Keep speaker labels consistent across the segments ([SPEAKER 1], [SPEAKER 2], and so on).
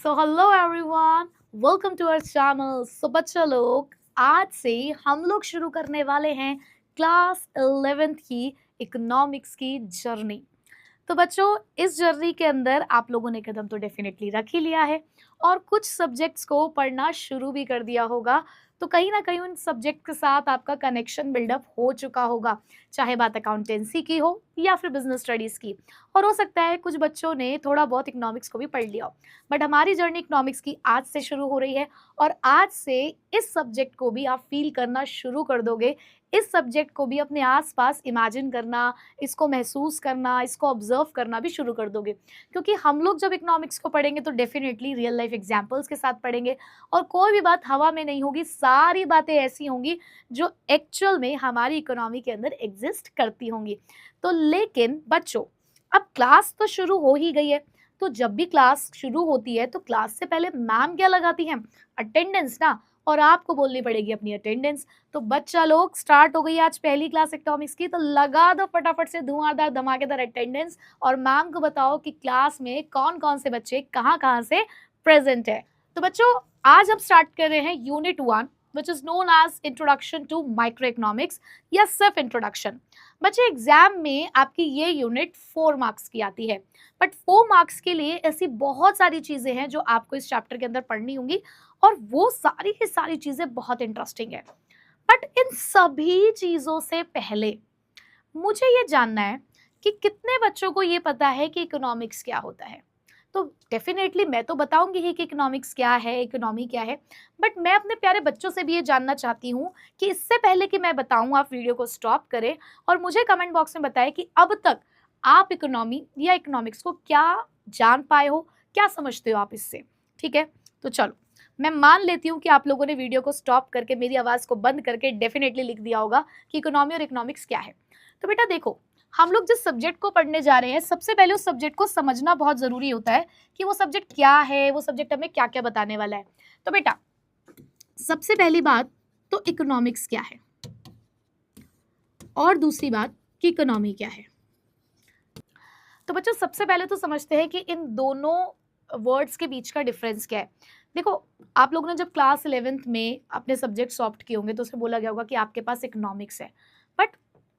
[SPEAKER 1] So hello everyone, welcome to our channel. So बच्चा लोग, आज से हम लोग शुरू करने वाले हैं क्लास 11th की इकोनॉमिक्स की जर्नी। तो बच्चों, इस जर्नी के अंदर आप लोगों ने कदम तो डेफिनेटली रख ही लिया है और कुछ सब्जेक्ट्स को पढ़ना शुरू भी कर दिया होगा। तो कहीं ना कहीं उन सब्जेक्ट के साथ आपका कनेक्शन बिल्डअप हो चुका होगा, चाहे बात अकाउंटेंसी की हो या फिर बिजनेस स्टडीज की। और हो सकता है कुछ बच्चों ने थोड़ा बहुत इकोनॉमिक्स को भी पढ़ लिया हो। बट हमारी जर्नी इकोनॉमिक्स की आज से शुरू हो रही है और आज से इस सब्जेक्ट को भी आप फील करना शुरू कर दोगे। इस सब्जेक्ट को भी अपने आसपास इमेजिन करना, इसको महसूस करना, इसको ऑब्जर्व करना भी शुरू कर दोगे। क्योंकि हम लोग जब इकोनॉमिक्स को पढ़ेंगे तो डेफिनेटली रियल लाइफ एग्जांपल्स के साथ पढ़ेंगे और कोई भी बात हवा में नहीं होगी। सारी बातें ऐसी होंगी जो एक्चुअल में हमारी इकोनॉमी के अंदर एग्जिस्ट करती होंगी। तो लेकिन बच्चों, अब क्लास तो शुरू हो ही गई है। तो जब भी क्लास शुरू होती है तो क्लास से पहले मैम क्या लगाती हैं? अटेंडेंस ना। और आपको बोलनी पड़ेगी अपनी अटेंडेंस। तो बच्चा लोग, स्टार्ट हो गई आज पहली क्लास इकोनॉमिक्स की, तो लगा दो फटाफट से धुआंधार धमाकेदार अटेंडेंस और मैम को बताओ कि क्लास में कौन कौन से बच्चे कहाँ कहाँ से प्रेजेंट है। तो बच्चों, आज हम स्टार्ट कर रहे हैं unit 1 which is known as introduction to microeconomics या सेल्फ इंट्रोडक्शन। बच्चे, एग्जाम में आपकी ये यूनिट 4 मार्क्स की आती है। बट 4 मार्क्स के लिए ऐसी बहुत सारी चीजें हैं जो आपको इस चैप्टर के अंदर पढ़नी होंगी और वो सारी की सारी चीजें बहुत इंटरेस्टिंग है। बट इन सभी चीजों से पहले मुझे ये जानना है कि कितने बच्चों को ये पता है कि इकोनॉमिक्स क्या होता है। तो डेफिनेटली मैं तो बताऊंगी ही कि इकोनॉमिक्स क्या है, इकोनॉमी क्या है। बट मैं अपने प्यारे बच्चों से भी ये जानना चाहती हूँ कि इससे पहले कि मैं बताऊं, आप वीडियो को स्टॉप करें और मुझे कमेंट बॉक्स में बताएं कि अब तक आप इकोनॉमी या इकोनॉमिक्स को क्या जान पाए हो, क्या समझते हो आप इससे। ठीक है, तो चलो, मैं मान लेती हूँ कि आप लोगों ने वीडियो को स्टॉप करके मेरी आवाज़ को बंद करके डेफिनेटली लिख दिया होगा कि इकोनॉमी और इकोनॉमिक्स क्या है। तो बेटा देखो, हम लोग जिस सब्जेक्ट को पढ़ने जा रहे हैं, सबसे पहले उस सब्जेक्ट को समझना बहुत ज़रूरी होता है कि वो सब्जेक्ट क्या है, वो सब्जेक्ट हमें क्या क्या बताने वाला है। तो बेटा, सबसे पहली बात तो इकोनॉमिक्स क्या है और दूसरी बात कि इकोनॉमी क्या है। तो बच्चों, सबसे पहले तो समझते हैं कि इन दोनों वर्ड्स के बीच का डिफरेंस क्या है। देखो, आप लोगों ने जब क्लास 11th में अपने सब्जेक्ट सॉफ्ट किए होंगे तो उसमें बोला गया होगा कि आपके पास इकोनॉमिक्स है। बट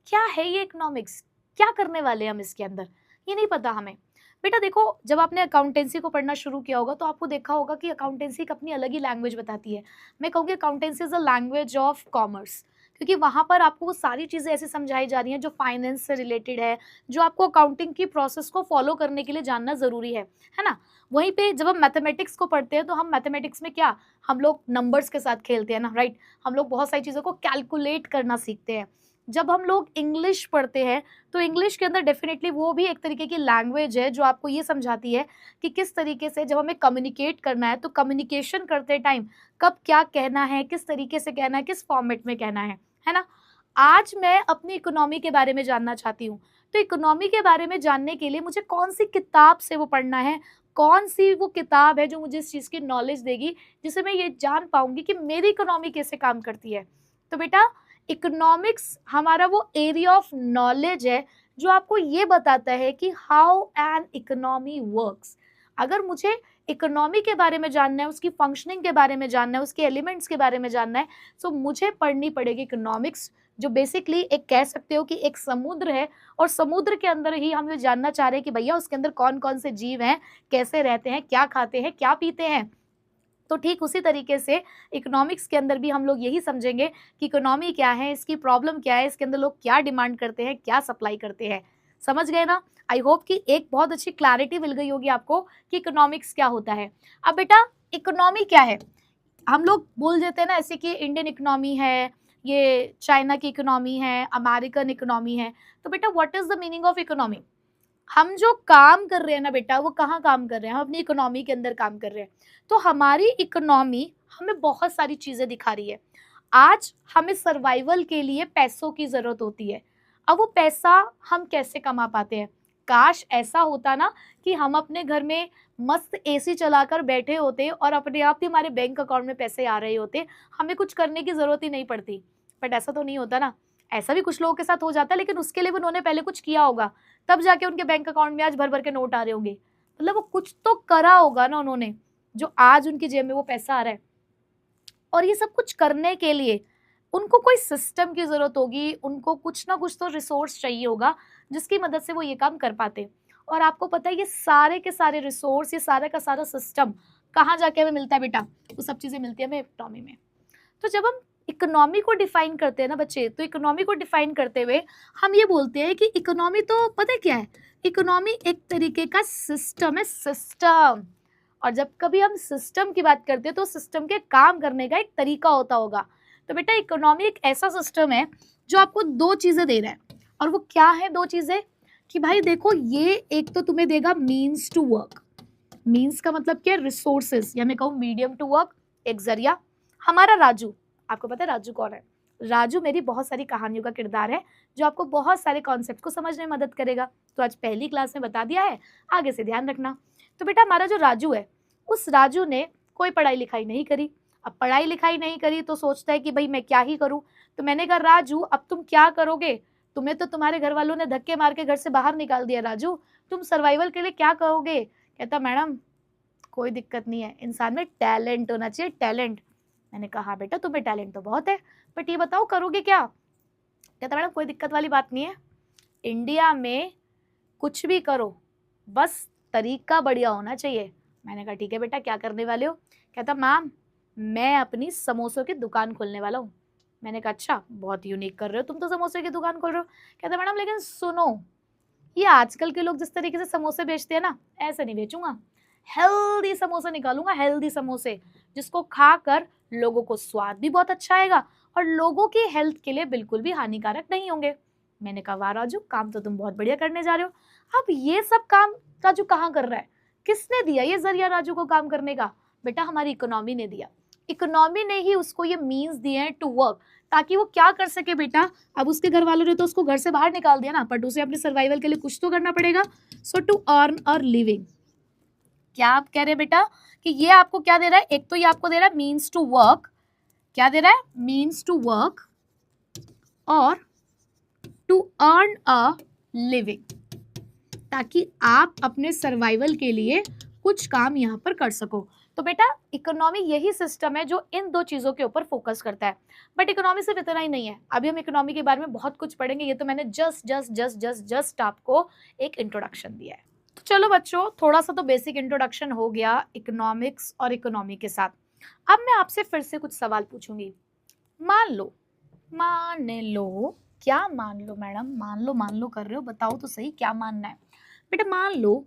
[SPEAKER 1] क्या है ये इकोनॉमिक्स? क्या करने वाले हैं हम इसके अंदर, ये नहीं पता हमें। बेटा देखो, जब आपने अकाउंटेंसी को पढ़ना शुरू किया होगा तो आपको देखा होगा कि अकाउंटेंसी एक अपनी अलग ही लैंग्वेज बताती है। मैं कहूँगी accountancy is a language of commerce, क्योंकि वहाँ पर आपको वो सारी चीज़ें ऐसे समझाई जा रही हैं जो फाइनेंस से रिलेटेड है, जो आपको अकाउंटिंग की प्रोसेस को फॉलो करने के लिए जानना ज़रूरी है ना। वहीं पे जब हम मैथमेटिक्स को पढ़ते हैं तो हम मैथमेटिक्स में क्या, हम लोग नंबर्स के साथ खेलते हैं ना, राइट। हम लोग बहुत सारी चीज़ों को कैलकुलेट करना सीखते हैं। जब हम लोग इंग्लिश पढ़ते हैं तो इंग्लिश के अंदर डेफिनेटली वो भी एक तरीके की लैंग्वेज है जो आपको ये समझाती है कि किस तरीके से जब हमें कम्युनिकेट करना है तो कम्युनिकेशन करते टाइम कब क्या कहना है, किस तरीके से कहना है, किस फॉर्मेट में कहना है ना। आज मैं अपनी इकोनॉमी के बारे में जानना चाहती हूँ। तो इकोनॉमी के बारे में जानने के लिए मुझे कौन सी किताब से वो पढ़ना है, कौन सी वो किताब है जो मुझे इस चीज़ की नॉलेज देगी, जिससे मैं ये जान पाऊंगी कि मेरी इकोनॉमी कैसे काम करती है। तो बेटा, इकोनॉमिक्स हमारा वो एरिया ऑफ नॉलेज है जो आपको ये बताता है कि हाउ एन इकोनॉमी वर्क्स। अगर मुझे इकोनॉमी के बारे में जानना है, उसकी फंक्शनिंग के बारे में जानना है, उसके एलिमेंट्स के बारे में जानना है, तो मुझे पढ़नी पड़ेगी इकोनॉमिक्स, जो बेसिकली एक कह सकते हो कि एक समुद्र है। और समुद्र के अंदर ही हम ये जानना चाह रहे हैं कि भैया उसके अंदर कौन कौन से जीव हैं, कैसे रहते हैं, क्या खाते हैं, क्या पीते हैं। तो ठीक उसी तरीके से इकोनॉमिक्स के अंदर भी हम लोग यही समझेंगे कि इकोनॉमी क्या है, इसकी प्रॉब्लम क्या है, इसके अंदर लोग क्या डिमांड करते हैं, क्या सप्लाई करते हैं। समझ गए ना? आई होप कि एक बहुत अच्छी क्लैरिटी मिल गई होगी आपको कि इकोनॉमिक्स क्या होता है। अब बेटा, इकोनॉमी क्या है? हम लोग बोल देते हैं ना ऐसे कि इंडियन इकोनॉमी है, ये चाइना की इकोनॉमी है, अमेरिकन इकोनॉमी है। तो बेटा, what is the meaning of economy? हम जो काम कर रहे हैं ना बेटा, वो कहाँ काम कर रहे हैं? हम अपनी इकोनॉमी के अंदर काम कर रहे हैं। तो हमारी इकोनॉमी हमें बहुत सारी चीजें दिखा रही है। आज हमें सर्वाइवल के लिए पैसों की जरूरत होती है। अब वो पैसा हम कैसे कमा पाते हैं? काश ऐसा होता ना कि हम अपने घर में मस्त एसी चलाकर बैठे होते और अपने आप ही हमारे बैंक अकाउंट में पैसे आ रहे होते, हमें कुछ करने की जरूरत ही नहीं पड़ती। बट ऐसा तो नहीं होता ना। ऐसा भी कुछ लोगों के साथ हो जाता है, लेकिन उसके लिए भी उन्होंने पहले कुछ किया होगा, तब जाके उनके बैंक अकाउंट में आज भर भर के नोट आ रहे होंगे। मतलब वो कुछ तो करा होगा ना उन्होंने। जो आज उनकी जेब में वो पैसा आ रहा है। और ये सब कुछ करने के लिए उनको कोई सिस्टम की जरूरत होगी, उनको कुछ ना कुछ तो रिसोर्स चाहिए होगा जिसकी मदद से वो ये काम कर पाते। और आपको पता है ये सारे के सारे रिसोर्स, ये सारा का सारा सिस्टम कहाँ जाके हमें मिलता है बेटा? वो सब चीजें मिलती है हमें इकोनॉमी में। तो जब हम इकोनॉमी को डिफाइन करते हैं ना बच्चे, तो इकोनॉमी को डिफाइन करते हुए हम ये बोलते हैं कि इकोनॉमी तो पता है क्या है? इकोनॉमी एक तरीके का सिस्टम है, सिस्टम। और जब कभी हम सिस्टम की बात करते हैं तो सिस्टम के काम करने का एक तरीका होता होगा। तो बेटा इकोनॉमी एक ऐसा सिस्टम है जो आपको दो चीजें दे रहा है। और वो क्या है दो चीजें? कि भाई देखो, ये एक तो तुम्हें देगा मीन्स टू वर्क। मीन्स का मतलब क्या है? रिसोर्सेज, या मैं कहूँ मीडियम टू वर्क, एक जरिया। हमारा राजू, आपको पता है राजू कौन है? राजू मेरी बहुत सारी कहानियों का किरदार है जो आपको बहुत सारे कॉन्सेप्ट को समझने में मदद करेगा। तो आज पहली क्लास में बता दिया है, आगे से ध्यान रखना। तो बेटा हमारा जो राजू है, उस राजू ने कोई पढ़ाई लिखाई नहीं करी। अब पढ़ाई लिखाई नहीं करी तो सोचता है कि भाई मैं क्या ही करूं। तो मैंने कहा राजू अब तुम क्या करोगे? तुम्हें तो तुम्हारे घर वालों ने धक्के मार के घर से बाहर निकाल दिया राजू, तुम सर्वाइवल के लिए क्या करोगे? कहता मैडम कोई दिक्कत नहीं है, इंसान में टैलेंट होना चाहिए, टैलेंट। मैंने कहा हाँ बेटा तुम्हें टैलेंट तो बहुत है, बट ये बताओ करोगे क्या? कहता मैडम कोई दिक्कत वाली बात नहीं है, इंडिया में कुछ भी करो बस तरीका बढ़िया होना चाहिए। मैंने कहा ठीक है बेटा क्या करने वाले हो? कहता मैम मैं अपनी समोसों की दुकान खोलने वाला हूँ। मैंने कहा अच्छा बहुत यूनिक कर रहे हो, तुम तो समोसे की दुकान खोल रहे हो। कहता मैडम लेकिन सुनो, ये आजकल के लोग जिस तरीके से समोसे बेचते हैं ना, ऐसे नहीं बेचूंगा। हेल्दी समोसे निकालूंगा, हेल्दी समोसे जिसको खाकर लोगों को स्वाद भी बहुत अच्छा आएगा और लोगों की हेल्थ के लिए बिल्कुल भी हानिकारक नहीं होंगे। मैंने कहा वाह राजू, काम तो तुम बहुत बढ़िया करने जा रहे हो। अब ये सब काम राजू कहाँ कर रहा है? किसने दिया ये जरिया राजू को काम करने का? बेटा हमारी इकोनॉमी ने दिया। इकोनॉमी ने ही उसको ये मीन्स दिए हैं टू वर्क, ताकि वो क्या कर सके बेटा। अब उसके घर वालों ने तो उसको घर से बाहर निकाल दिया ना, बट उसे अपने सर्वाइवल के लिए कुछ तो करना पड़ेगा। सो टू अर्न अर लिविंग, क्या आप कह रहे हैं बेटा कि ये आपको क्या दे रहा है? एक तो ये आपको दे रहा है मीन्स टू वर्क। क्या दे रहा है? मीन्स टू वर्क और टू अर्न अ लिविंग, ताकि आप अपने सर्वाइवल के लिए कुछ काम यहाँ पर कर सको। तो बेटा इकोनॉमी यही सिस्टम है जो इन दो चीजों के ऊपर फोकस करता है। बट इकोनॉमी सिर्फ इतना ही नहीं है, अभी हम इकोनॉमी के बारे में बहुत कुछ पढ़ेंगे। ये तो मैंने जस्ट आपको एक इंट्रोडक्शन दिया है। तो चलो बच्चों, थोड़ा सा तो बेसिक इंट्रोडक्शन हो गया इकोनॉमिक्स और इकोनॉमी के साथ। अब मैं आपसे फिर से कुछ सवाल पूछूंगी। मान लो, क्या मान लो मैडम? मान लो कर रहे हो, बताओ तो सही क्या मानना है। बेटा मान लो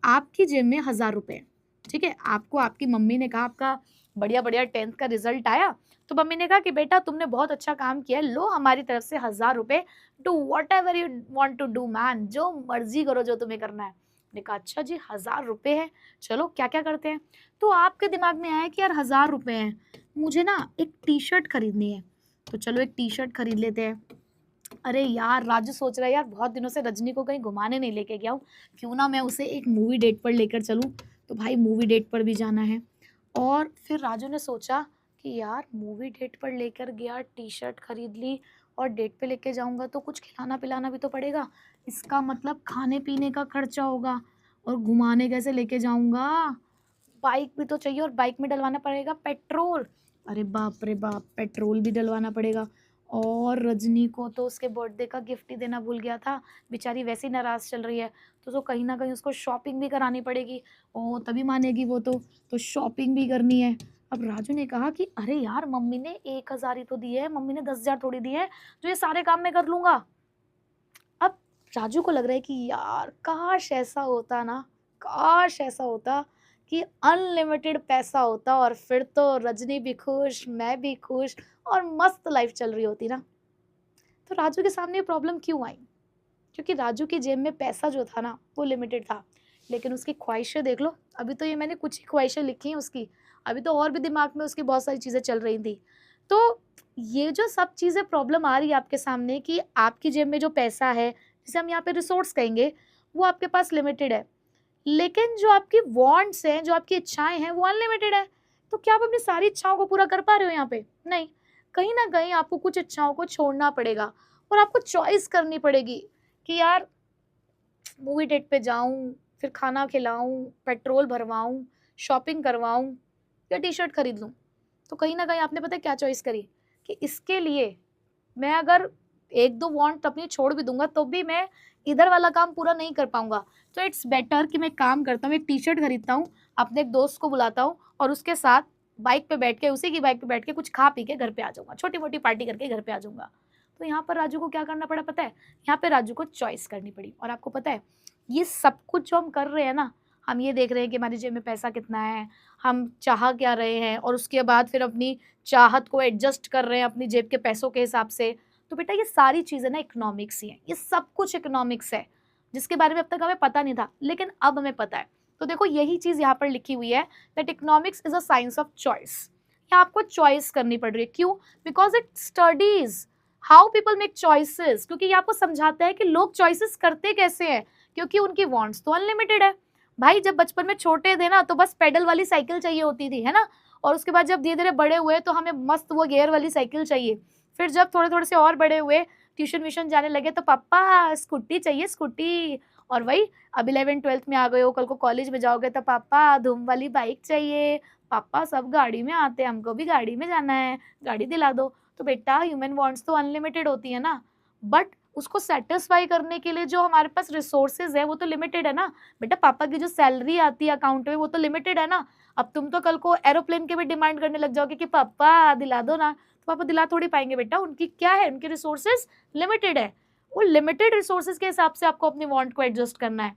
[SPEAKER 1] आपकी जेब में 1000 रुपए, ठीक है, आपको आपकी मम्मी ने कहा आपका बढ़िया बढ़िया 10th का रिजल्ट आया, तो मम्मी ने कहा कि बेटा तुमने बहुत अच्छा काम किया, लो हमारी तरफ से 1000 रुपए, do whatever you want to do man, जो मर्जी करो जो तुम्हें करना है। मैंने कहा अच्छा जी 1000 रुपए है, चलो क्या क्या करते हैं। तो आपके दिमाग में आया कि यार 1000 रुपए हैं, मुझे ना एक टी शर्ट खरीदनी है, तो चलो एक टी शर्ट खरीद लेते हैं। अरे यार राजू सोच रहा है यार बहुत दिनों से रजनी को कहीं घुमाने नहीं लेके गया हूँ, क्यों ना मैं उसे एक मूवी डेट पर लेकर चलूँ। तो भाई मूवी डेट पर भी जाना है। और फिर राजू ने सोचा कि यार मूवी डेट पर लेकर गया, टी शर्ट खरीद ली और डेट पे लेके जाऊंगा तो कुछ खिलाना पिलाना भी तो पड़ेगा, इसका मतलब खाने पीने का खर्चा होगा। और घुमाने कैसे लेके जाऊंगा? बाइक भी तो चाहिए और बाइक में डलवाना पड़ेगा पेट्रोल। अरे बाप रे बाप, पेट्रोल भी डलवाना पड़ेगा। और रजनी को तो उसके बर्थडे का गिफ्ट ही देना भूल गया था, बेचारी वैसे ही नाराज चल रही है, तो कहीं ना कहीं उसको शॉपिंग भी करानी पड़ेगी। ओ तभी मानेगी वो तो शॉपिंग भी करनी है। अब राजू ने कहा कि अरे यार मम्मी ने 1000 ही तो दिए है, मम्मी ने 10,000 थोड़ी दिए है जो ये सारे काम मैं कर लूंगा। अब राजू को लग रहा है कि यार काश ऐसा होता ना, काश ऐसा होता कि अनलिमिटेड पैसा होता, और फिर तो रजनी भी खुश, मैं भी खुश, और मस्त लाइफ चल रही होती ना। तो राजू के सामने प्रॉब्लम क्यों आई? क्योंकि राजू की जेब में पैसा जो था ना वो लिमिटेड था, लेकिन उसकी ख्वाहिशें देख लो। अभी तो ये मैंने कुछ ही ख्वाहिशें लिखी हैं उसकी, अभी तो और भी दिमाग में उसकी बहुत सारी चीज़ें चल रही थी। तो ये जो सब चीज़ें प्रॉब्लम आ रही है आपके सामने कि आपकी जेब में जो पैसा है, जिसे हम यहाँ पे रिसोर्स कहेंगे, वो आपके पास लिमिटेड है, लेकिन जो आपकी वांट्स हैं, जो आपकी इच्छाएं हैं, वो अनलिमिटेड है। तो क्या आप अपनी सारी इच्छाओं को पूरा कर पा रहे हो यहाँ पे? नहीं, कहीं ना कहीं आपको कुछ इच्छाओं को छोड़ना पड़ेगा और आपको चॉइस करनी पड़ेगी कि यार मूवी डेट पे जाऊं, फिर खाना खिलाऊं, पेट्रोल भरवाऊं, शॉपिंग करवाऊं या टी शर्ट खरीद लूं? तो कहीं ना कहीं आपने पता है क्या चॉइस करी कि इसके लिए मैं अगर एक दो वांट अपनी छोड़ भी दूंगा तो भी मैं इधर वाला काम पूरा नहीं कर पाऊंगा। तो इट्स बेटर कि मैं काम करता हूँ, एक टी शर्ट खरीदता हूँ, अपने एक दोस्त को बुलाता हूँ और उसके साथ बाइक पे बैठ के, उसी की बाइक पे बैठ के कुछ खा पी के घर पे आ जाऊंगा, छोटी मोटी पार्टी करके घर पे आ जाऊंगा। तो यहाँ पर राजू को क्या करना पड़ा पता है? यहाँ पे राजू को चॉइस करनी पड़ी। और आपको पता है ये सब कुछ जो हम कर रहे हैं ना, हम ये देख रहे हैं कि हमारी जेब में पैसा कितना है, हम चाह क्या रहे हैं, और उसके बाद फिर अपनी चाहत को एडजस्ट कर रहे हैं अपनी जेब के पैसों के हिसाब से। तो बेटा ये सारी चीज़ें ना इकोनॉमिक्स ही है, ये सब कुछ इकोनॉमिक्स है, जिसके बारे में अब तक हमें पता नहीं था लेकिन अब हमें पता है। तो देखो यही चीज़ यहाँ पर लिखी हुई है that economics is a science of choice. यहाँ आपको चॉइस करनी पड़ रही है, क्यों? Because it studies how people make choices. क्योंकि ये आपको समझाता है कि लोग चॉइसेस करते कैसे हैं, क्योंकि उनकी वांट्स तो अनलिमिटेड है। भाई जब बचपन में छोटे थे ना तो बस पेडल वाली साइकिल चाहिए होती थी, है ना? और उसके बाद जब धीरे धीरे बड़े हुए तो हमें मस्त वो गियर वाली साइकिल चाहिए। फिर जब थोड़े थोड़े से और बड़े हुए, ट्यूशन व्यूशन जाने लगे, तो पापा स्कूटी चाहिए, स्कूटी। और वही अब 11th-12th में आ गए हो, कल को कॉलेज में जाओगे तो पापा धूम वाली बाइक चाहिए, पापा सब गाड़ी में आते हैं, हमको भी गाड़ी में जाना है, गाड़ी दिला दो। तो बेटा ह्यूमन वांट्स तो अनलिमिटेड होती है ना, बट उसको सेटिस्फाई करने के लिए जो हमारे पास रिसोर्सेज है वो तो लिमिटेड है ना। बेटा पापा की जो सैलरी आती है अकाउंट में वो तो लिमिटेड है ना। अब तुम तो कल को एरोप्लेन के भी डिमांड करने लग जाओगे कि पापा दिला दो ना, तो पापा दिला थोड़ी पाएंगे बेटा, उनकी क्या है, उनके रिसोर्सेज लिमिटेड है। वो लिमिटेड रिसोर्सेज के हिसाब से आपको अपनी वांट को एडजस्ट करना है।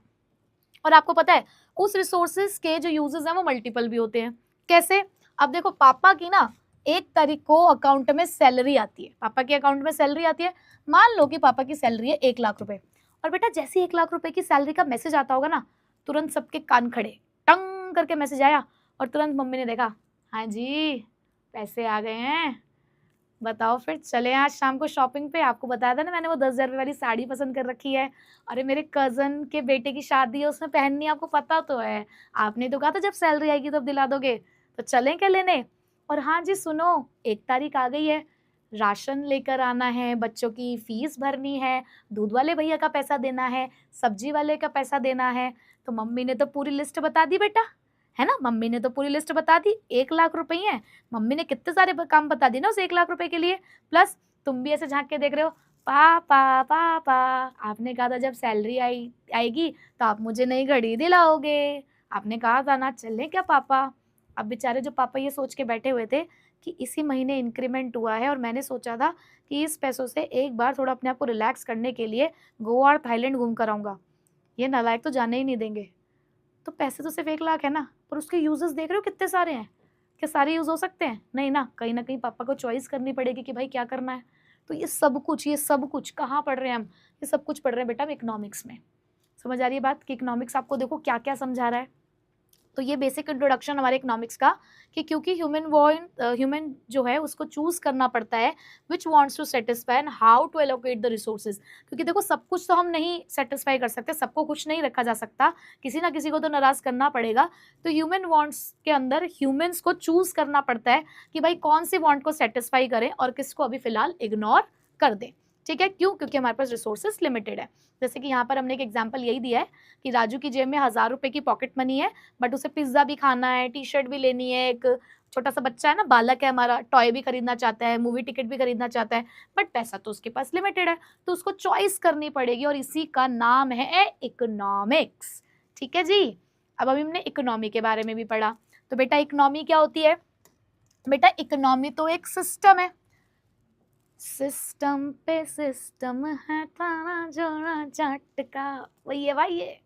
[SPEAKER 1] और आपको पता है उस रिसोर्सेज के जो यूजेस हैं वो मल्टीपल भी होते हैं। कैसे? अब देखो पापा की ना 1 तारीख को अकाउंट में सैलरी आती है, पापा के अकाउंट में सैलरी आती है, मान लो कि पापा की सैलरी है 1 लाख रुपए। और बेटा जैसे 1 लाख रुपए की सैलरी का मैसेज आता होगा ना, तुरंत सबके कान खड़े, टंग करके मैसेज आया और तुरंत मम्मी ने देखा, हाँ जी पैसे आ गए हैं, बताओ फिर चले आज शाम को शॉपिंग पे। आपको बताया था ना मैंने वो 10,000 रुपये वाली साड़ी पसंद कर रखी है, अरे मेरे कजन के बेटे की शादी है उसमें पहननी है, आपको पता तो है, आपने तो कहा था जब सैलरी आएगी तब दिला दोगे, तो चलें क्या लेने। और हाँ जी सुनो, 1 तारीख आ गई है, राशन लेकर आना है, बच्चों की फीस भरनी है, दूध वाले भैया का पैसा देना है, सब्जी वाले का पैसा देना है। तो मम्मी ने तो पूरी लिस्ट बता दी बेटा, है ना, मम्मी ने तो पूरी लिस्ट बता दी। 1 लाख रुपए है, मम्मी ने कितने सारे काम बता दिए ना उस 1 लाख रुपए के लिए। प्लस तुम भी ऐसे झांक के देख रहे हो, पापा पापा आपने कहा था जब सैलरी आएगी तो आप मुझे नई घड़ी दिलाओगे, आपने कहा था ना, चलें क्या पापा। अब बेचारे जो पापा ये सोच के बैठे हुए थे कि इसी महीने इंक्रीमेंट हुआ है और मैंने सोचा था कि इस पैसों से एक बार थोड़ा अपने आप को रिलैक्स करने के लिए गोवा और थाईलैंड घूम कर आऊँगा, ये नालायक तो जाने ही नहीं देंगे। तो पैसे तो सिर्फ 1 लाख है ना, पर उसके यूजेस देख रहे हो कितने सारे हैं, क्या सारे यूज हो सकते हैं? नहीं ना, कहीं ना कहीं पापा को चॉइस करनी पड़ेगी कि भाई क्या करना है। तो ये सब कुछ कहाँ पढ़ रहे हैं हम? ये सब कुछ पढ़ रहे हैं बेटा इकोनॉमिक्स में। समझ आ रही है बात कि इकोनॉमिक्स आपको देखो क्या क्या समझा रहा है। तो ये बेसिक इंट्रोडक्शन हमारे इकोनॉमिक्स का, कि क्योंकि ह्यूमन जो है उसको चूज करना पड़ता है which wants to satisfy and how to allocate the resources. क्योंकि देखो सब कुछ तो हम नहीं सेटिस्फाई कर सकते, सबको खुश नहीं रखा जा सकता, किसी ना किसी को तो नाराज करना पड़ेगा। तो ह्यूमन वांट्स के अंदर ह्यूमंस को चूज करना पड़ता है कि भाई कौन सी वांट को सेटिस्फाई करें और किसको अभी फिलहाल इग्नोर कर दें। ठीक है, क्यों? क्योंकि हमारे पास रिसोर्सेज लिमिटेड है। जैसे कि यहाँ पर हमने एक एग्जाम्पल यही दिया है कि राजू की जेब में 1,000 रुपए की पॉकेट मनी है, बट उसे पिज्जा भी खाना है, टी शर्ट भी लेनी है, एक छोटा सा बच्चा है ना, बालक है हमारा, टॉय भी खरीदना चाहता है, मूवी टिकट भी खरीदना चाहता है, बट पैसा तो उसके पास लिमिटेड है, तो उसको चॉइस करनी पड़ेगी और इसी का नाम है इकोनॉमिक्स। ठीक है जी। अब अभी हमने इकोनॉमी के बारे में भी पढ़ा। तो बेटा इकोनॉमी क्या होती है? बेटा इकोनॉमी तो एक सिस्टम है, सिस्टम पे सिस्टम है ताना जोड़ा झटका, वही है भाई ये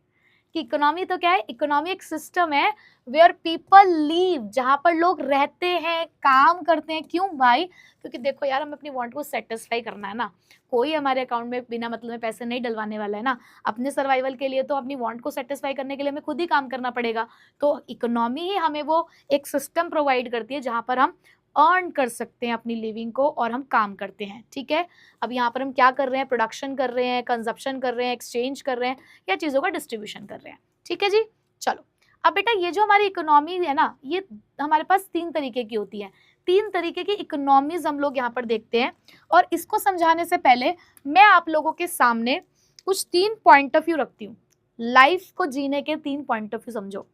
[SPEAKER 1] कि इकोनॉमी तो क्या है? इकोनॉमी एक सिस्टम है वेयर पीपल लीव, जहां पर लोग रहते हैं, काम करते हैं। क्यों भाई? क्योंकि देखो यार हमें अपनी वांट को सेटिस्फाई करना है ना, कोई हमारे अकाउंट में बिना मतलब में पैसे नहीं डलवाने वाला है ना। अपने सर्वाइवल के लिए तो अपनी वांट को सेटिस्फाई करने के लिए हमें खुद ही काम करना पड़ेगा। तो इकोनॉमी ही हमें वो एक सिस्टम प्रोवाइड करती है जहां पर हम अर्न कर सकते हैं अपनी लिविंग को और हम काम करते हैं। ठीक है, अब यहाँ पर हम क्या कर रहे हैं? प्रोडक्शन कर रहे हैं, कंजप्शन कर रहे हैं, एक्सचेंज कर रहे हैं, या चीज़ों का डिस्ट्रीब्यूशन कर रहे हैं। ठीक है जी, चलो। अब बेटा ये जो हमारी इकोनॉमी है ना, ये हमारे पास 3 तरीके की होती है। 3 तरीके की इकोनॉमीज हम लोग यहाँ पर देखते हैं, और इसको समझाने से पहले मैं आप लोगों के सामने कुछ 3 पॉइंट ऑफ व्यू रखती हूँ। लाइफ को जीने के 3 पॉइंट ऑफ व्यू समझो।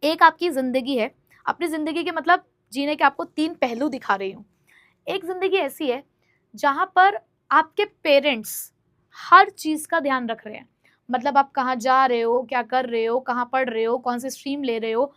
[SPEAKER 1] एक आपकी जिंदगी है, अपनी जिंदगी के मतलब जीने के आपको 3 पहलू दिखा रही हूँ। एक जिंदगी ऐसी है जहां पर आपके पेरेंट्स हर चीज का ध्यान रख रहे हैं, मतलब आप कहाँ जा रहे हो, क्या कर रहे हो, कहाँ पढ़ रहे हो, कौन सी स्ट्रीम ले रहे हो,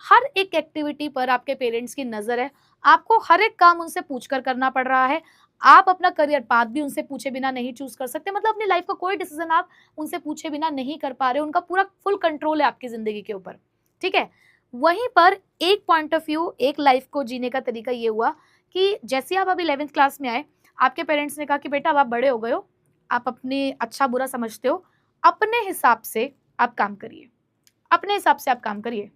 [SPEAKER 1] हर एक एक्टिविटी पर आपके पेरेंट्स की नजर है। आपको हर एक काम उनसे पूछकर करना पड़ रहा है। आप अपना करियर पाथ भी उनसे पूछे बिना नहीं चूज कर सकते, मतलब अपनी लाइफ का कोई डिसीजन आप उनसे पूछे बिना नहीं कर पा रहे हो। उनका पूरा फुल कंट्रोल है आपकी जिंदगी के ऊपर, ठीक है। वहीं पर एक पॉइंट ऑफ व्यू, एक लाइफ को जीने का तरीका ये हुआ कि जैसे आप अभी 11th क्लास में आए, आपके पेरेंट्स ने कहा कि बेटा अब आप बड़े हो गए हो, आप अपने अच्छा बुरा समझते हो, अपने हिसाब से आप काम करिए, अपने हिसाब से आप काम करिए,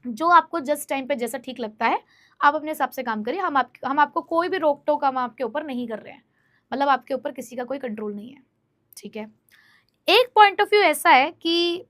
[SPEAKER 1] जो आपको जस्ट टाइम पे जैसा ठीक लगता है आप अपने हिसाब से काम करिए। हम आपको कोई भी रोक टोक हम आपके ऊपर नहीं कर रहे हैं, मतलब आपके ऊपर किसी का कोई कंट्रोल नहीं है, ठीक है। एक पॉइंट ऑफ व्यू ऐसा है कि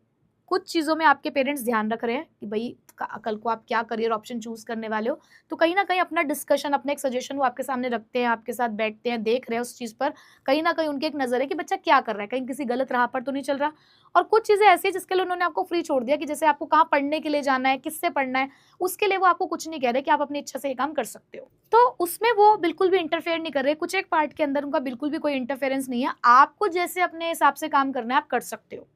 [SPEAKER 1] कुछ चीज़ों में आपके पेरेंट्स ध्यान रख रहे हैं कि भाई कल को आप क्या करियर ऑप्शन चूज करने वाले हो, तो कहीं ना कहीं अपना डिस्कशन, अपना एक सजेशन वो आपके सामने रखते हैं, आपके साथ बैठते हैं, देख रहे हैं उस चीज़ पर, कहीं ना कहीं उनकी एक नज़र है कि बच्चा क्या कर रहा है, कहीं किसी गलत राह पर तो नहीं चल रहा। और कुछ चीज़ें ऐसी है जिसके लिए उन्होंने आपको फ्री छोड़ दिया कि जैसे आपको कहाँ पढ़ने के लिए जाना है, किससे पढ़ना है, उसके लिए वो आपको कुछ नहीं कह रहे कि आप अपनी इच्छा से ये काम कर सकते हो, तो उसमें वो बिल्कुल भी इंटरफेयर नहीं कर रहे। कुछ एक पार्ट के अंदर उनका बिल्कुल भी कोई इंटरफेरेंस नहीं है, आपको जैसे अपने हिसाब से काम करना है आप कर सकते हो।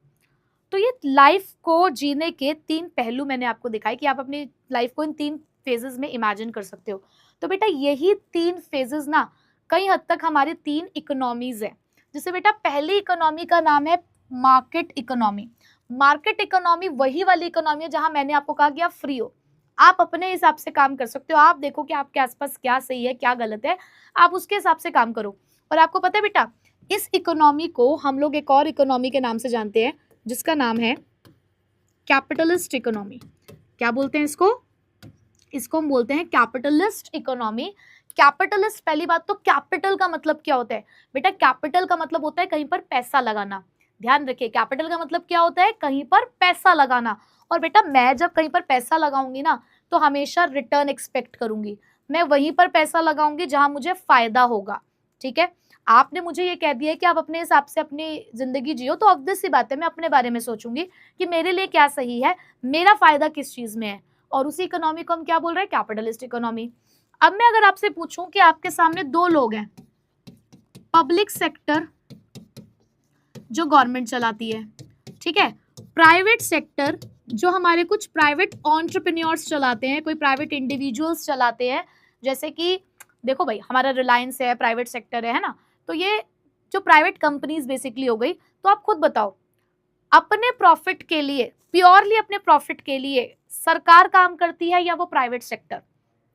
[SPEAKER 1] तो ये लाइफ को जीने के 3 पहलू मैंने आपको दिखाए कि आप अपनी लाइफ को इन 3 फेजेस में इमेजिन कर सकते हो। तो बेटा यही 3 फेजेस ना कई हद तक हमारी 3 इकोनॉमीज है। जैसे बेटा पहली इकोनॉमी का नाम है मार्केट इकोनॉमी। मार्केट इकोनॉमी वही वाली इकोनॉमी है जहां मैंने आपको कहा कि आप फ्री हो, आप अपने हिसाब से काम कर सकते हो, आप देखो कि आपके आसपास क्या सही है क्या गलत है, आप उसके हिसाब से काम करो। और आपको पता है बेटा इस इकोनॉमी को हम लोग एक और इकोनॉमी के नाम से जानते हैं जिसका नाम है कैपिटलिस्ट इकोनॉमी। क्या बोलते हैं इसको? इसको हम बोलते हैं कैपिटलिस्ट इकोनॉमी। कैपिटलिस्ट, पहली बात तो कैपिटल का मतलब क्या होता है बेटा? कैपिटल का मतलब होता है कहीं पर पैसा लगाना। ध्यान रखिए, कैपिटल का मतलब क्या होता है? कहीं पर पैसा लगाना। और बेटा मैं जब कहीं पर पैसा लगाऊंगी ना तो हमेशा रिटर्न एक्सपेक्ट करूंगी, मैं वहीं पर पैसा लगाऊंगी जहां मुझे फायदा होगा, ठीक है। आपने मुझे ये कह दिया कि आप अपने हिसाब से अपनी जिंदगी जियो, तो ऑब्वियस सी बात है मैं अपने बारे में सोचूंगी कि मेरे लिए क्या सही है, मेरा फायदा किस चीज में है, और उसी इकोनॉमी को हम क्या बोल रहे हैं? Capitalist economy. अब मैं अगर आपसे पूछूं कि आपके सामने 2 लोग हैं, पब्लिक सेक्टर जो गवर्नमेंट चलाती है, ठीक है, प्राइवेट सेक्टर जो हमारे कुछ प्राइवेट एंटरप्रेन्योर्स चलाते हैं, कोई प्राइवेट इंडिविजुअल्स चलाते हैं, जैसे कि देखो भाई हमारा रिलायंस है, प्राइवेट सेक्टर है ना, तो ये जो प्राइवेट कंपनीज बेसिकली हो गई। तो आप खुद बताओ, अपने प्रॉफिट के लिए, प्योरली अपने प्रॉफिट के लिए सरकार काम करती है या वो private sector?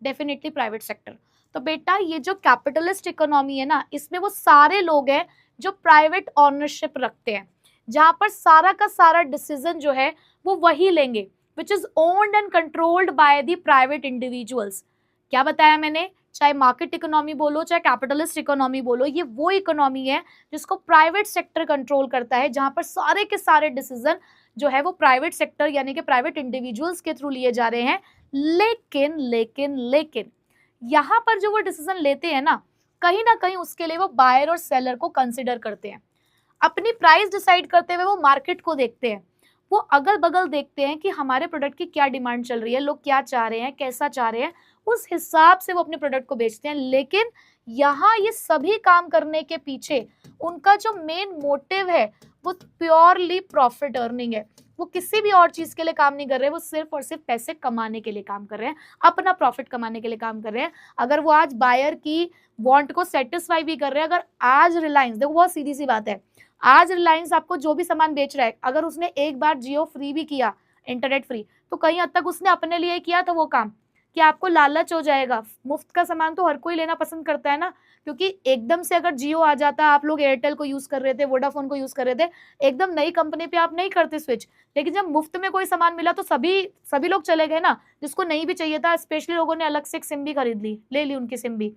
[SPEAKER 1] Definitely private sector. तो बेटा ये जो कैपिटलिस्ट इकोनॉमी है ना, इसमें वो सारे लोग हैं जो प्राइवेट ऑनरशिप रखते हैं, जहां पर सारा का सारा डिसीजन जो है वो वही लेंगे, which is owned and controlled by the private individuals. क्या बताया मैंने? चाहे मार्केट इकोनॉमी बोलो चाहे कैपिटलिस्ट इकोनॉमी बोलो, ये वो इकोनॉमी है जिसको प्राइवेट सेक्टर कंट्रोल करता है, जहां पर सारे के सारे डिसीजन जो है वो प्राइवेट सेक्टर यानी कि प्राइवेट इंडिविजुअल्स के थ्रू लिए जा रहे हैं। लेकिन लेकिन लेकिन यहाँ पर जो वो डिसीजन लेते हैं ना कहीं उसके लिए वो बायर और सेलर को कंसिडर करते हैं। अपनी प्राइस डिसाइड करते हुए वो मार्केट को देखते हैं, वो अगल बगल देखते हैं कि हमारे प्रोडक्ट की क्या डिमांड चल रही है, लोग क्या चाह रहे हैं, कैसा चाह रहे हैं, उस हिसाब से वो अपने प्रोडक्ट को बेचते हैं। लेकिन यहाँ ये सभी काम करने के पीछे उनका जो मेन मोटिव है वो प्योरली प्रॉफिट अर्निंग है। वो किसी भी और चीज के लिए काम नहीं कर रहे, वो सिर्फ और सिर्फ पैसे कमाने के लिए काम कर रहे हैं, अपना प्रॉफिट कमाने के लिए काम कर रहे हैं। अगर वो आज बायर की वांट को सेटिस्फाई भी कर रहे हैं, अगर आज रिलायंस, देखो बहुत सीधी सी बात है, आज रिलायंस आपको जो भी सामान बेच रहा है, अगर उसने एक बार जियो फ्री भी किया, इंटरनेट फ्री, तो कहीं हद तक उसने अपने लिए किया था वो काम कि आपको लालच हो जाएगा। मुफ्त का सामान तो हर कोई लेना पसंद करता है ना, क्योंकि एकदम से अगर जियो आ जाता, आप लोग एयरटेल को यूज कर रहे थे, वोडाफोन को यूज कर रहे थे, एकदम नई कंपनी पे आप नहीं करते स्विच। लेकिन जब मुफ्त में कोई सामान मिला तो सभी लोग चले गए ना, जिसको नहीं भी चाहिए था, स्पेशली लोगों ने अलग से एक सिम भी खरीद ली, ले ली उनकी सिम भी,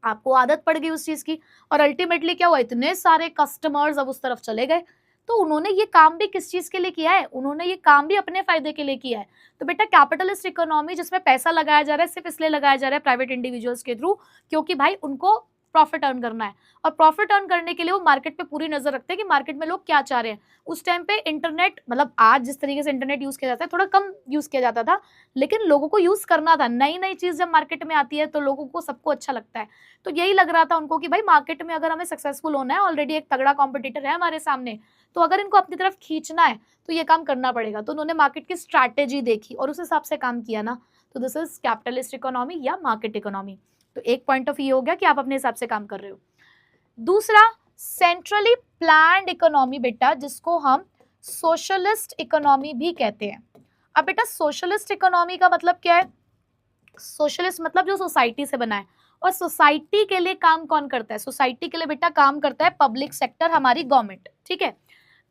[SPEAKER 1] आपको आदत पड़ गई उस चीज की, और अल्टीमेटली क्या हुआ, इतने सारे कस्टमर्स अब उस तरफ चले गए। तो उन्होंने ये काम भी किस चीज के लिए किया है? उन्होंने ये काम भी अपने फायदे के लिए किया है। तो बेटा कैपिटलिस्ट इकोनॉमी जिसमें पैसा लगाया जा रहा है, सिर्फ इसलिए लगाया जा रहा है प्राइवेट इंडिविजुअल्स के थ्रू, क्योंकि भाई उनको प्रॉफिट अर्न करना है, और प्रॉफिट अर्न करने के लिए वो मार्केट पे पूरी नजर रखते हैं कि मार्केट में लोग क्या चाह रहे हैं। उस टाइम पे इंटरनेट, मतलब आज जिस तरीके से इंटरनेट यूज किया जाता है थोड़ा कम यूज किया जाता था, लेकिन लोगों को यूज करना था। नई नई चीज जब मार्केट में आती है तो लोगों को, सबको अच्छा लगता है। तो यही लग रहा था उनको कि भाई मार्केट में अगर हमें सक्सेसफुल होना है, ऑलरेडी एक तगड़ा कॉम्पिटिटर है हमारे सामने, तो अगर इनको अपनी तरफ खींचना है तो ये काम करना पड़ेगा। तो उन्होंने मार्केट की स्ट्रैटेजी देखी और उस हिसाब से काम किया ना। तो दिस इज कैपिटलिस्ट इकोनॉमी या मार्केट इकोनॉमी। तो एक पॉइंट ऑफ व्यू हो गया कि आप अपने हिसाब से काम कर रहे हो। दूसरा, सेंट्रली प्लान्ड इकोनॉमी बेटा, जिसको हम सोशलिस्ट इकोनॉमी भी कहते हैं। अब बेटा सोशलिस्ट इकोनॉमी का मतलब क्या है? सोशलिस्ट मतलब जो सोसाइटी से बना है, और सोसाइटी के लिए काम कौन करता है? सोसाइटी के लिए बेटा काम करता है पब्लिक सेक्टर, हमारी गवर्नमेंट, ठीक है।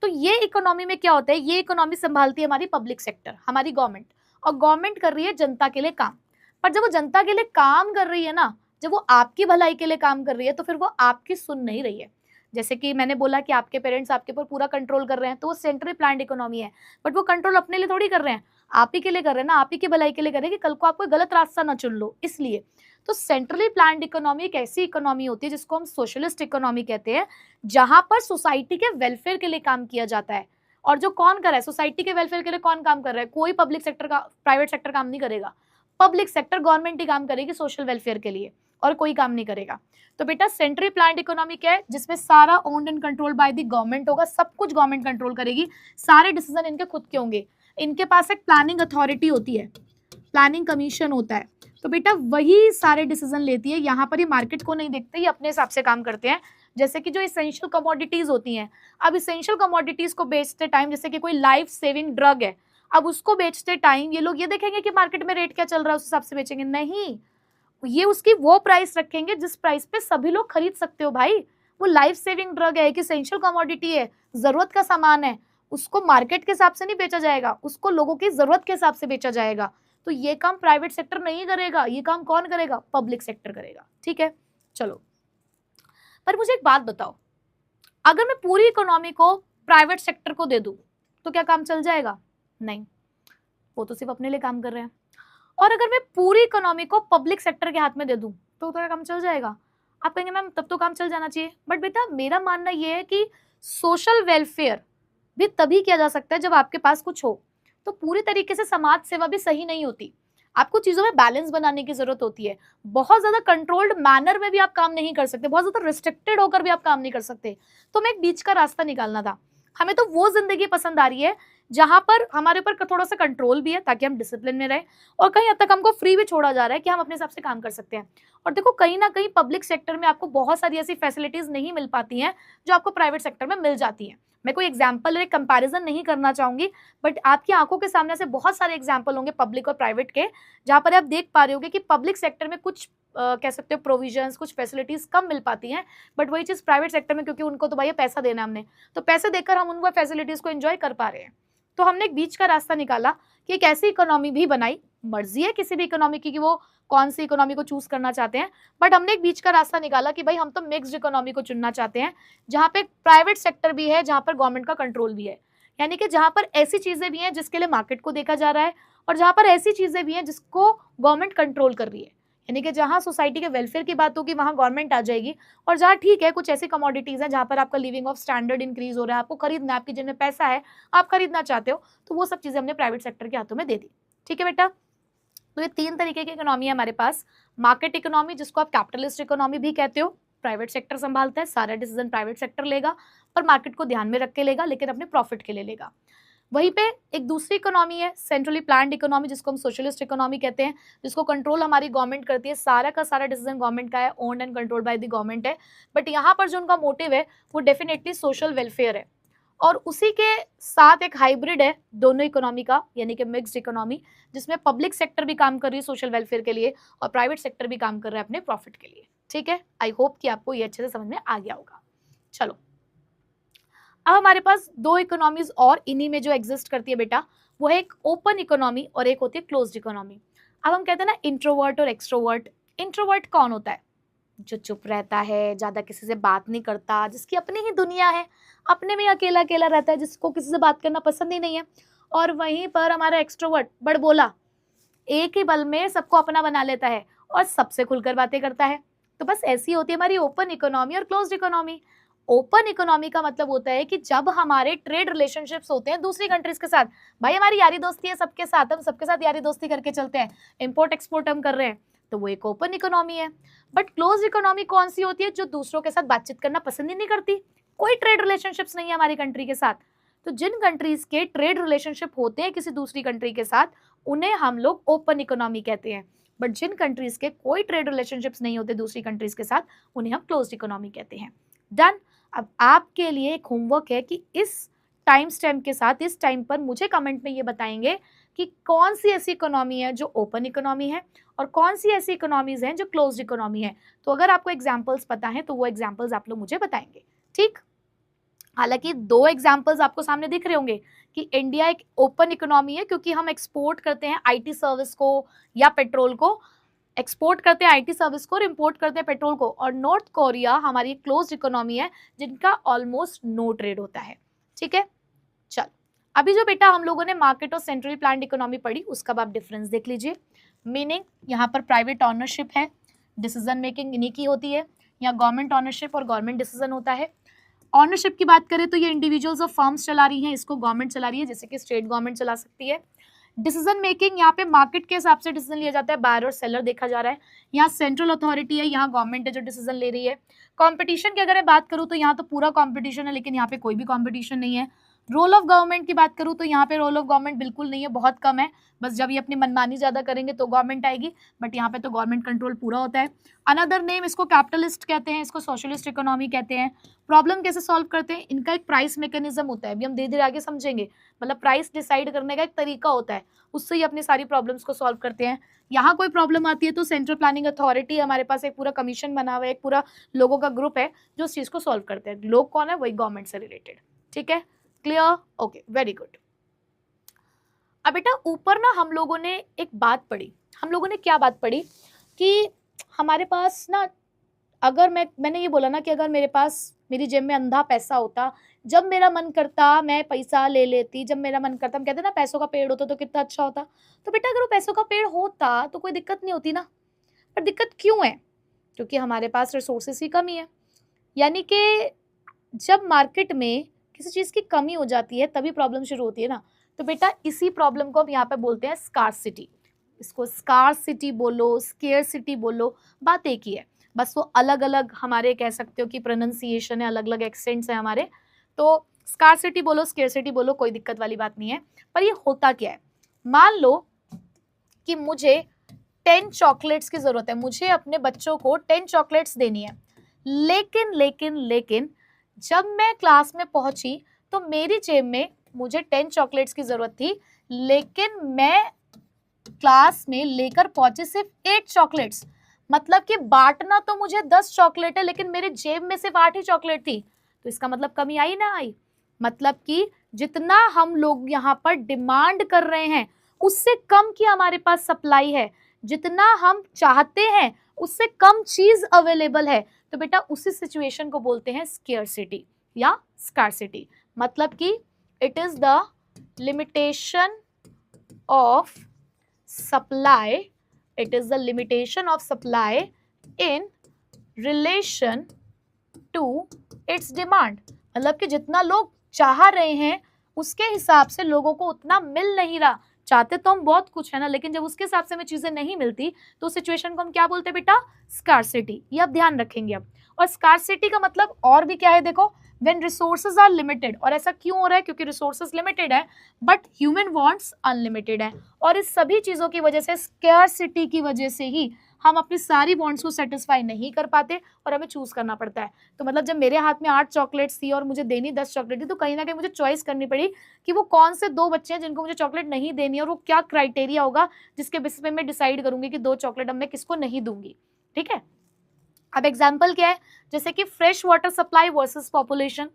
[SPEAKER 1] तो ये इकोनॉमी में क्या होता है, ये इकोनॉमी संभालती है हमारी पब्लिक सेक्टर, हमारी गवर्नमेंट, और गवर्नमेंट कर रही है जनता के लिए काम। पर जब वो जनता के लिए काम कर रही है ना, जब वो आपकी भलाई के लिए काम कर रही है, तो फिर वो आपकी सुन नहीं रही है। जैसे कि मैंने बोला कि आपके पेरेंट्स आपके ऊपर पूरा कंट्रोल कर रहे हैं, तो वो सेंट्रली प्लान्ड इकोनॉमी है। बट वो कंट्रोल अपने लिए थोड़ी कर रहे हैं, आप ही के लिए कर रहे हैं ना, आप ही की भलाई के लिए कर रहे हैं कि कल को आप कोई गलत रास्ता ना चुन लो, इसलिए। तो सेंट्रली प्लान्ड इकोनॉमी एक ऐसी इकोनॉमी होती है जिसको हम सोशलिस्ट इकोनॉमी कहते हैं, जहां पर सोसाइटी के वेलफेयर के लिए काम किया जाता है। और जो कौन कर रहा है सोसाइटी के वेलफेयर के लिए, कौन काम कर रहा है? कोई पब्लिक सेक्टर का, प्राइवेट सेक्टर काम नहीं करेगा। पब्लिक सेक्टर, गवर्नमेंट ही काम करेगी सोशल वेलफेयर के लिए, और कोई काम नहीं करेगा। तो बेटा सेंट्रली प्लान्ड इकोनॉमी क्या है? जिसमें सारा owned and control by the government होगा, सब कुछ गवर्नमेंट कंट्रोल करेगी, सारे डिसीजन इनके खुद के होंगे। इनके पास एक प्लानिंग अथॉरिटी होती है, प्लानिंग कमीशन होता है, तो बेटा वही सारे डिसीजन लेती है। यहाँ पर ये मार्केट को नहीं देखते, ये अपने हिसाब से काम करते हैं। जैसे कि जो इसेंशियल कमोडिटीज होती हैं, अब इसेंशियल कमोडिटीज को बेचते टाइम, जैसे कि कोई लाइफ सेविंग ड्रग है, अब उसको बेचते टाइम ये लोग ये देखेंगे कि मार्केट में रेट क्या चल रहा है, उस हिसाब से बेचेंगे? नहीं, ये उसकी वो प्राइस रखेंगे जिस प्राइस पे सभी लोग खरीद सकते हो भाई। वो लाइफ सेविंग ड्रग है, एक इसेंशियल कमोडिटी है, जरूरत का सामान है, उसको मार्केट के हिसाब से नहीं बेचा जाएगा, उसको लोगों की जरूरत के हिसाब से बेचा जाएगा। तो ये काम प्राइवेट सेक्टर नहीं करेगा, ये काम कौन करेगा? पब्लिक सेक्टर करेगा, ठीक है। चलो, पर मुझे एक बात बताओ, अगर मैं पूरी इकोनॉमी को प्राइवेट सेक्टर को दे दूं तो क्या काम चल जाएगा? नहीं, वो तो सिर्फ अपने लिए काम कर रहे हैं। और अगर मैं पूरी इकोनॉमी को पब्लिक सेक्टर के हाथ में दे दूं तो क्या काम चल जाएगा? आप कहेंगे मैम तब तो काम चल जाना चाहिए, बट बेटा मेरा मानना यह है कि सोशल वेलफेयर भी तभी किया जा सकता है जब आपके पास कुछ हो। तो पूरी तरीके से समाज सेवा भी सही नहीं होती, आपको चीजों में बैलेंस बनाने की जरूरत होती है। बहुत ज्यादा कंट्रोल्ड मैनर में भी आप काम नहीं कर सकते, बहुत ज्यादा रिस्ट्रिक्टेड होकर भी आप काम नहीं कर सकते। तो हमें एक बीच का रास्ता निकालना था। हमें तो वो जिंदगी पसंद आ रही है जहां पर हमारे ऊपर थोड़ा सा कंट्रोल भी है ताकि हम डिसिप्लिन में रहे, और कहीं हद तक हमको फ्री भी छोड़ा जा रहा है कि हम अपने हिसाब से काम कर सकते हैं। और देखो कहीं ना कहीं पब्लिक सेक्टर में आपको बहुत सारी ऐसी फैसिलिटीज नहीं मिल पाती हैं जो आपको प्राइवेट सेक्टर में मिल जाती हैं। मैं कोई एग्जाम्पल या कंपैरिजन नहीं करना चाहूंगी, बट आपकी आंखों के सामने से बहुत सारे एग्जाम्पल होंगे पब्लिक और प्राइवेट के, जहां पर आप देख पा रहे होगे कि पब्लिक सेक्टर में कुछ कह सकते हो प्रोविजंस, कुछ फैसिलिटीज कम मिल पाती हैं, बट वही चीज प्राइवेट सेक्टर में, क्योंकि उनको तो भाई पैसा देना हमने, तो पैसे देकर हम उन फैसिलिटीज को एंजॉय कर पा रहे हैं। तो हमने एक बीच का रास्ता निकाला कि एक ऐसी इकोनॉमी भी बनाई, मर्जी है किसी भी इकोनॉमी की कि वो कौन सी इकोनॉमी को चूज करना चाहते हैं, बट हमने एक बीच का रास्ता निकाला कि भाई हम तो मिक्स्ड इकोनॉमी को चुनना चाहते हैं, जहां पे प्राइवेट सेक्टर भी है, जहां पर गवर्नमेंट का कंट्रोल भी है, यानी कि जहां पर ऐसी चीजें भी हैं जिसके लिए मार्केट को देखा जा रहा है, और जहां पर ऐसी चीजें भी हैं जिसको गवर्नमेंट कंट्रोल कर रही है। यानी कि जहां सोसाइटी के वेलफेयर की बात होगी वहां गवर्नमेंट आ जाएगी, और जहां ठीक है कुछ ऐसी कमोडिटीज हैं जहां पर आपका लिविंग ऑफ स्टैंडर्ड इंक्रीज हो रहा है, आपको खरीदना है, आपकी जेब में पैसा है, आप खरीदना चाहते हो, तो वो सब चीजें हमने प्राइवेट सेक्टर के हाथों में दे दी। ठीक है बेटा, तो ये तीन तरीके की इकोनॉमी है हमारे पास। मार्केट इकोनॉमी, जिसको आप कैपिटलिस्ट इकोनॉमी भी कहते हो, प्राइवेट सेक्टर संभालता है, सारा डिसीजन प्राइवेट सेक्टर लेगा और मार्केट को ध्यान में रख के लेगा, लेकिन अपने प्रॉफिट के लिए लेगा। वहीं पे एक दूसरी इकोनॉमी है सेंट्रली प्लान्ड इकोनॉमी, जिसको हम सोशलिस्ट इकोनॉमी कहते हैं, जिसको कंट्रोल हमारी गवर्नमेंट करती है, सारा का सारा डिसीजन गवर्नमेंट का है, owned and controlled by the government है, बट यहाँ पर जो उनका मोटिव है वो डेफिनेटली सोशल वेलफेयर है। और उसी के साथ एक हाइब्रिड है दोनों इकोनॉमी का, यानी कि मिक्स्ड इकोनॉमी, जिसमें पब्लिक सेक्टर भी काम कर रही है सोशल वेलफेयर के लिए और प्राइवेट सेक्टर भी काम कर रहा है अपने प्रॉफिट के लिए। ठीक है, आई होप कि आपको ये अच्छे से समझ में आ गया होगा। चलो, अब हमारे पास दो इकोनॉमीज और इन्हीं में जो एग्जिस्ट करती है बेटा, वो है एक ओपन इकोनॉमी और एक होती है क्लोज्ड इकोनॉमी। अब हम कहते हैं ना इंट्रोवर्ट और एक्सट्रोवर्ट। इंट्रोवर्ट कौन होता है? जो चुप रहता है, ज्यादा किसी से बात नहीं करता, जिसकी अपनी ही दुनिया है, अपने में अकेला अकेला रहता है, जिसको किसी से बात करना पसंद ही नहीं है। और वहीं पर हमारा एक्सट्रोवर्ट बड़बोला, एक ही बल में सबको अपना बना लेता है और सबसे खुलकर बातें करता है। तो बस ऐसी होती है हमारी ओपन इकोनॉमी और क्लोज्ड इकोनॉमी। ओपन इकोनॉमी का मतलब होता है कि जब हमारे ट्रेड रिलेशनशिप्स होते हैं दूसरी कंट्रीज के साथ, भाई हमारी यारी दोस्ती है सबके साथ, हम सबके साथ यारी दोस्ती करके चलते हैं, इंपोर्ट एक्सपोर्ट हम कर रहे हैं, तो वो एक ओपन इकोनॉमी है। बट क्लोज इकोनॉमी कौन सी होती है? जो दूसरों के साथ बातचीत करना पसंद ही नहीं करती, कोई ट्रेड रिलेशनशिप्स नहीं है हमारी कंट्री के साथ। तो जिन कंट्रीज के ट्रेड रिलेशनशिप होते हैं किसी दूसरी कंट्री के साथ, उन्हें हम लोग ओपन इकोनॉमी कहते हैं। बट जिन कंट्रीज के कोई ट्रेड रिलेशनशिप्स नहीं होते दूसरी कंट्रीज के साथ, उन्हें हम क्लोज्ड इकोनॉमी कहते हैं। डन। अब आपके लिए एक होमवर्क है कि इस टाइम स्टैम्प के साथ इस टाइम पर मुझे कमेंट में ये बताएंगे कि कौन सी ऐसी इकोनॉमी है जो ओपन इकोनॉमी है और कौन सी ऐसी इकोनॉमीज हैं जो क्लोज्ड इकोनॉमी है। तो अगर आपको एग्जांपल्स पता है तो वो एग्जांपल्स आप लोग मुझे बताएंगे, ठीक। हालांकि 2 एग्जांपल्स आपको सामने दिख रहे होंगे कि इंडिया एक ओपन इकोनॉमी है क्योंकि हम एक्सपोर्ट करते हैं आईटी सर्विस को या पेट्रोल को, एक्सपोर्ट करते हैं आईटी सर्विस को और इंपोर्ट करते हैं पेट्रोल को। और नॉर्थ कोरिया हमारी क्लोज्ड इकोनॉमी है जिनका ऑलमोस्ट नो ट्रेड होता है, ठीक है। चल, अभी जो बेटा हम लोगों ने मार्केट और सेंट्रली प्लान्ड इकोनॉमी पढ़ी उसका आप डिफरेंस देख लीजिए। मीनिंग यहाँ पर प्राइवेट ऑनरशिप है, डिसीजन मेकिंग इन्हीं की होती है, यहाँ गवर्नमेंट ऑनरशिप और गवर्नमेंट डिसीजन होता है। ऑनरशिप की बात करें तो ये इंडिविजुअल्स और फर्म्स चला रही हैं, इसको गवर्नमेंट चला रही है, जैसे कि स्टेट गवर्नमेंट चला सकती है। डिसीजन मेकिंग यहाँ पे मार्केट के हिसाब से डिसीजन लिया जाता है, बायर और सेलर देखा जा रहा है। यहाँ सेंट्रल अथॉरिटी है, यहाँ गवर्नमेंट है जो डिसीजन ले रही है। कंपटीशन की अगर मैं बात करूँ तो यहाँ तो पूरा कंपटीशन है, लेकिन यहाँ पे कोई भी कंपटीशन नहीं है। रोल ऑफ गवर्नमेंट की बात करूँ तो यहाँ पे रोल ऑफ गवर्नमेंट बिल्कुल नहीं है, बहुत कम है। बस जब ये अपनी मनमानी ज़्यादा करेंगे तो गवर्नमेंट आएगी, बट यहाँ पे तो गवर्नमेंट कंट्रोल पूरा होता है। अनदर नेम, इसको कैपिटलिस्ट कहते हैं, इसको सोशलिस्ट इकोनॉमी कहते हैं। प्रॉब्लम कैसे सॉल्व करते हैं? इनका एक प्राइस मैकेनिज्म होता है, अभी हम धीरे धीरे आगे समझेंगे। मतलब प्राइस डिसाइड करने का एक तरीका होता है, उससे ही अपनी सारी प्रॉब्लम्स को सॉल्व करते हैं। यहाँ कोई प्रॉब्लम आती है तो सेंट्रल प्लानिंग अथॉरिटी, हमारे पास एक पूरा कमीशन बना हुआ है, एक पूरा लोगों का ग्रुप है जो उस चीज़ को सॉल्व करते हैं। लोग कौन है? वही गवर्नमेंट से रिलेटेड, ठीक है। क्लियर? Okay, very good. अब बेटा ऊपर ना हम लोगों ने एक बात पढ़ी, हम लोगों ने क्या बात पढ़ी कि हमारे पास ना, अगर मैंने ये बोला ना कि अगर मेरे पास मेरी जेब में अंधा पैसा होता, जब मेरा मन करता मैं पैसा ले लेती, जब मेरा मन करता, हम कहते हैं ना पैसों का पेड़ होता तो कितना अच्छा होता। तो बेटा अगर वो पैसों का पेड़ होता तो कोई दिक्कत नहीं होती ना। पर दिक्कत क्यों है? क्योंकि हमारे पास रिसोर्सेज की कमी है। यानी कि जब मार्केट में किसी चीज़ की कमी हो जाती है तभी प्रॉब्लम शुरू होती है ना। तो बेटा इसी प्रॉब्लम को हम यहाँ पे बोलते हैं स्कार्सिटी। इसको स्कार्सिटी बोलो, स्केयरसिटी बोलो, बात एक ही है, बस वो अलग अलग हमारे कह सकते हो कि प्रोनाउंसिएशन है, अलग अलग एक्सेंट्स हैं हमारे। तो स्कार्सिटी बोलो, स्केयरसिटी बोलो, कोई दिक्कत वाली बात नहीं है। पर ये होता क्या है? मान लो कि मुझे 10 चॉकलेट्स की ज़रूरत है, मुझे अपने बच्चों को 10 चॉकलेट्स देनी है, लेकिन लेकिन लेकिन जब मैं क्लास में पहुंची तो मेरी जेब में मुझे 10 चॉकलेट्स की ज़रूरत थी, लेकिन मैं क्लास में लेकर पहुंची सिर्फ 8 चॉकलेट्स। मतलब कि बांटना तो मुझे 10 चॉकलेट है, लेकिन मेरे जेब में सिर्फ 8 ही चॉकलेट थी। तो इसका मतलब कमी आई ना आई? मतलब कि जितना हम लोग यहाँ पर डिमांड कर रहे हैं उससे कम की हमारे पास सप्लाई है, जितना हम चाहते हैं उससे कम चीज अवेलेबल है। तो बेटा उसी सिचुएशन को बोलते हैं स्केयरसिटी या स्कार्सिटी। मतलब कि it is the limitation of supply, it is the limitation of supply in relation to its demand। मतलब कि जितना लोग चाह रहे हैं उसके हिसाब से लोगों को उतना मिल नहीं रहा। चाहते तो हम बहुत कुछ है ना, लेकिन जब उसके हिसाब से हमें चीजें नहीं मिलती तो उस सिचुएशन को हम क्या बोलते हैं बेटा? स्कार्सिटी। ये आप ध्यान रखेंगे अब। और स्कार्सिटी का मतलब और भी क्या है? देखो, when resources are limited, और ऐसा क्यों हो रहा है? क्योंकि resources limited है but human wants unlimited है, और इस सभी चीज़ों की वजह से, scarcity की वजह से ही हम अपनी सारी wants को सेटिस्फाई नहीं कर पाते और हमें चूज करना पड़ता है। तो मतलब जब मेरे हाथ में 8 चॉकलेट्स थी और मुझे देनी 10 चॉकलेट थी, तो कहीं ना कहीं मुझे चॉइस करनी पड़ी कि वो कौन से 2 बच्चे हैं जिनको मुझे चॉकलेट नहीं देनी है, और वो क्या क्राइटेरिया होगा जिसके बेसिस पे मैं डिसाइड करूंगी कि 2 चॉकलेट अब मैं किसको नहीं दूंगी। ठीक है, अब एग्जाम्पल क्या है? जैसे कि fresh water supply versus population,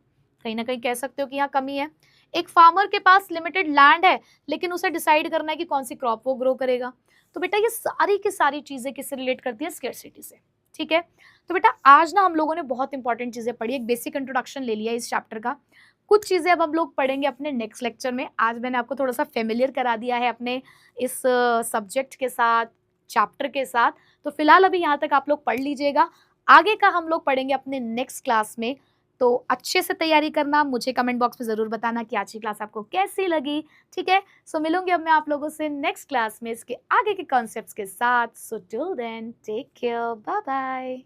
[SPEAKER 1] कहीं ना कहीं कह सकते हो कि यहाँ कमी है। एक फार्मर के पास लिमिटेड लैंड है, लेकिन उसे डिसाइड करना है कि कौन सी क्रॉप वो ग्रो करेगा। तो बेटा ये सारी की सारी चीजें किससे रिलेट करती है? स्केर्सिटी से। ठीक है, तो बेटा आज ना हम लोगों ने बहुत इंपॉर्टेंट चीजें पढ़ी, एक बेसिक इंट्रोडक्शन ले लिया इस चैप्टर का। कुछ चीजें अब हम लोग पढ़ेंगे अपने नेक्स्ट लेक्चर में। आज मैंने आपको थोड़ा सा फेमिलियर करा दिया है अपने इस सब्जेक्ट के साथ, चैप्टर के साथ। तो फिलहाल अभी यहाँ तक आप लोग पढ़ लीजिएगा। आगे का हम लोग पढ़ेंगे अपने नेक्स्ट क्लास में। तो अच्छे से तैयारी करना, मुझे कमेंट बॉक्स में ज़रूर बताना कि आज की क्लास आपको कैसी लगी, ठीक है? सो मिलूँगी अब मैं आप लोगों से नेक्स्ट क्लास में इसके आगे के कॉन्सेप्ट्स के साथ। So till then take care, bye bye.